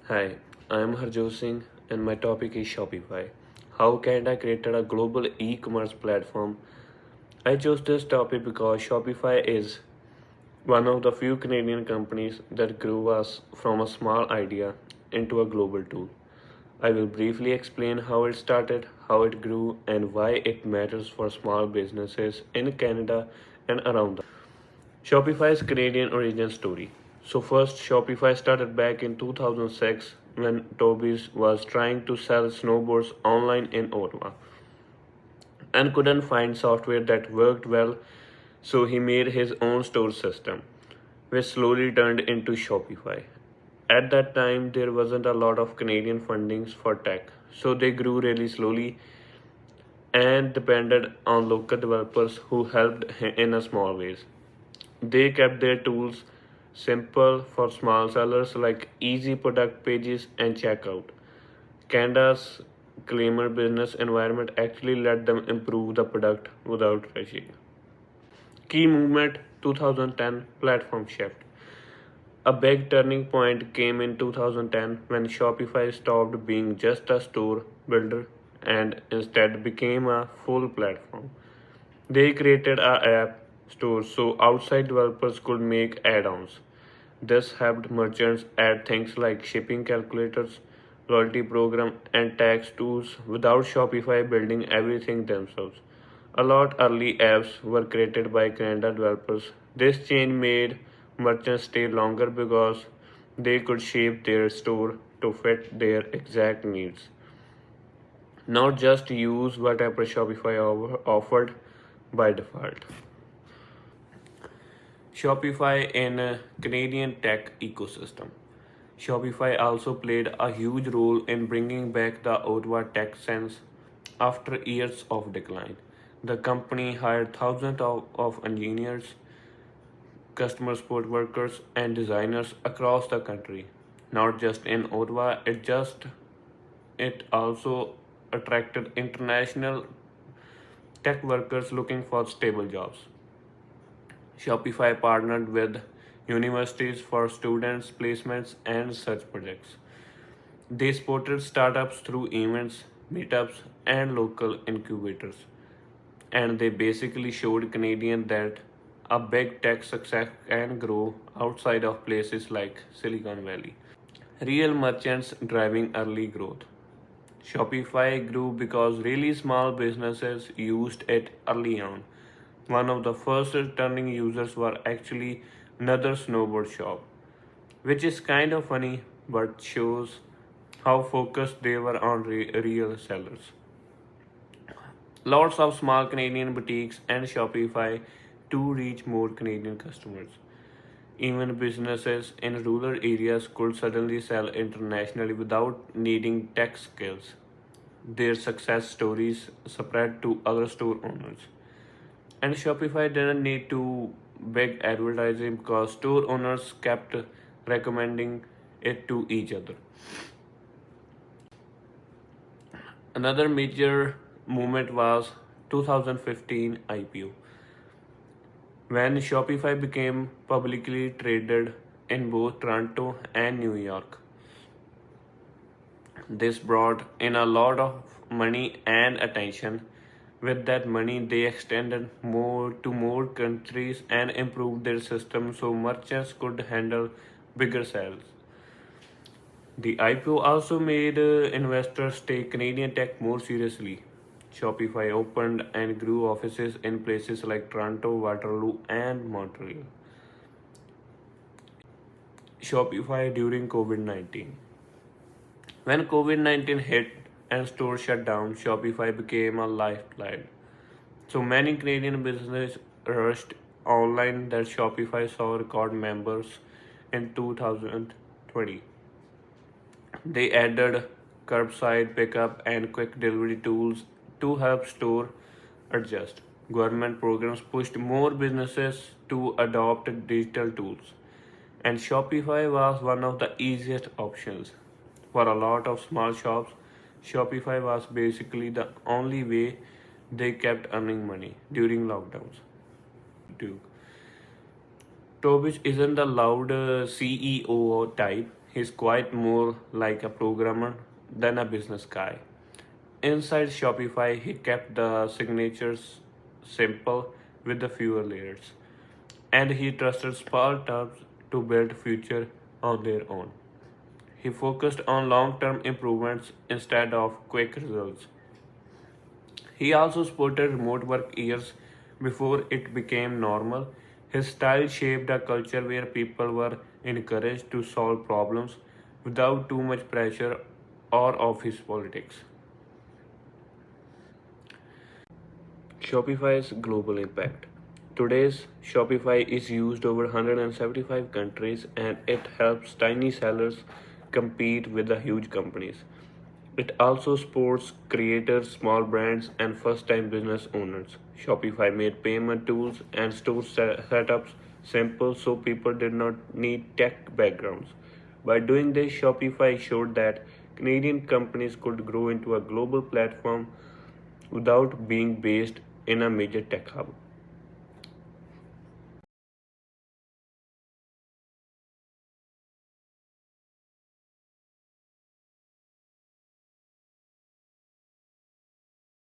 Hi, I am Harjot Singh and my topic is Shopify. How Canada created a global e-commerce platform. I chose this topic because Shopify is one of the few Canadian companies that grew us from a small idea into a global tool. I will briefly explain how it started, how it grew, and why it matters for small businesses in Canada and around the world. Shopify's Canadian origin story. So first, Shopify started back in 2006 when Tobias was trying to sell snowboards online in Ottawa and couldn't find software that worked well, so he made his own store system, which slowly turned into Shopify. At that time, there wasn't a lot of Canadian fundings for tech, so they grew really slowly and depended on local developers who helped in a small ways. They kept their tools simple for small sellers like easy product pages and checkout. Canada's cleaner business environment actually let them improve the product without rushing. Key movement 2010 platform shift. A big turning point came in 2010 when Shopify stopped being just a store builder and instead became a full platform. They created a app store so outside developers could make add-ons. This helped merchants add things like shipping calculators, loyalty program, and tax tools without Shopify building everything themselves. A lot early apps were created by Canada developers. This change made merchants stay longer because they could shape their store to fit their exact needs, not just use whatever Shopify offered by default. Shopify in a Canadian tech ecosystem. Shopify also played a huge role in bringing back the Ottawa tech sense after years of decline. The company hired thousands of engineers, customer support workers, and designers across the country. Not just in Ottawa, it also attracted international tech workers looking for stable jobs. Shopify partnered with universities for students' placements and research projects. They supported startups through events, meetups, and local incubators. And they basically showed Canadians that a big tech success can grow outside of places like Silicon Valley. Real merchants driving early growth. Shopify grew because really small businesses used it early on. One of the first returning users were actually another snowboard shop, which is kind of funny but shows how focused they were on real sellers. Lots of small Canadian boutiques and Shopify to reach more Canadian customers. Even businesses in rural areas could suddenly sell internationally without needing tech skills. Their success stories spread to other store owners. And Shopify didn't need to beg advertising because store owners kept recommending it to each other. Another major movement was 2015 IPO when Shopify became publicly traded in both Toronto and New York. This brought in a lot of money and attention. With that money, they extended more to more countries and improved their system so merchants could handle bigger sales. The IPO also made investors take Canadian tech more seriously. Shopify opened and grew offices in places like Toronto, Waterloo, and Montreal. Shopify during COVID 19. When COVID 19 hit and stores shut down, Shopify became a lifeline. So many Canadian businesses rushed online that Shopify saw record members in 2020. They added curbside pickup and quick delivery tools to help store adjust. Government programs pushed more businesses to adopt digital tools, and Shopify was one of the easiest options. For a lot of small shops, Shopify was basically the only way they kept earning money during lockdowns. Duke. Tobish isn't the loud CEO type. He's quite more like a programmer than a business guy. Inside Shopify, he kept the signatures simple with the fewer layers, and he trusted startups to build future on their own. He focused on long-term improvements instead of quick results. He also supported remote work years before it became normal. His style shaped a culture where people were encouraged to solve problems without too much pressure or office politics. Shopify's global impact. Today's Shopify is used over 175 countries and it helps tiny sellers compete with the huge companies. It also supports creators, small brands, and first time business owners. Shopify made payment tools and store setups simple so people did not need tech backgrounds. By doing this, Shopify showed that Canadian companies could grow into a global platform without being based in a major tech hub.